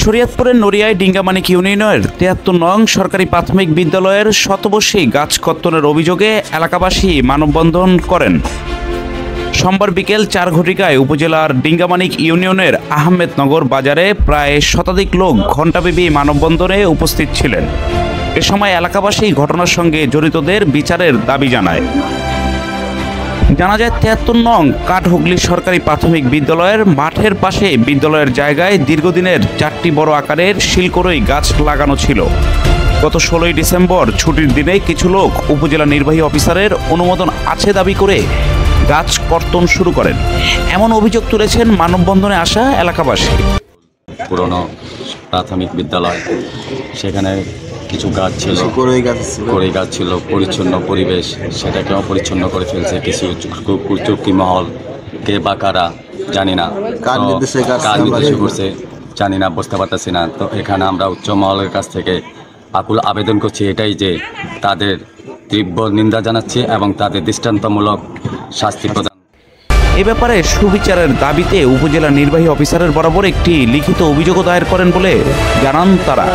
শরীয়তপুরের নড়িয়ায় ডিঙ্গামানিক ইউনিয়নের ৭৩ নং সরকারি প্রাথমিক বিদ্যালয়ের শতবর্ষী গাছ কর্তনের অভিযোগে এলাকাবাসী মানববন্ধন করেন। সোমবার বিকেল ৪ ঘটিকায় উপজেলার ডিঙ্গামানিক ইউনিয়নের আহমেদনগর বাজারে প্রায় শতাধিক লোক ঘণ্টাব্যাপী মানববন্ধনে উপস্থিত ছিলেন। এ সময় এলাকাবাসী ঘটনার সঙ্গে জড়িতদের বিচারের দাবি জানায়। জানা যায় ৭৩ নং কাঠহুগলি সরকারি প্রাথমিক বিদ্যালয়ের মাঠের পাশে বিদ্যালয়ের জায়গায় দীর্ঘদিনের ৪টি বড় আকারের শিলকরই গাছ লাগানো ছিল। গত ১৬ই ডিসেম্বর ছুটির দিনে কিছু লোক উপজেলা নির্বাহী অফিসারের অনুমোদন আছে দাবি করে গাছ কর্তন শুরু করেন। এমন অভিযোগ তুলেছেন মানববন্ধনে আসা এলাকাবাসী। পুরনো প্রাথমিক বিদ্যালয়, সেখানে কিছু গাছ ছিল, কড়ই গাছ ছিল, পরিচ্ছন্ন পরিবেশ সেটাকে অপরিচ্ছন্ন করে ফেলছে কিছু চুক্তি মহল, কে বা কারা জানি না, কার নির্দেশে করছে জানি না, বুঝতে পারতেছি না। তো এখানে আমরা উচ্চ মহলের কাছ থেকে আকুল আবেদন করছি এটাই যে তাদের তীব্র নিন্দা জানাচ্ছি এবং তাদের দৃষ্টান্তমূলক শাস্তি প্রদান। এ ব্যাপারে সুবিচারের দাবিতে উপজেলা নির্বাহী অফিসারের বরাবর একটি লিখিত অভিযোগও দায়ের করেন বলে জানান তারা।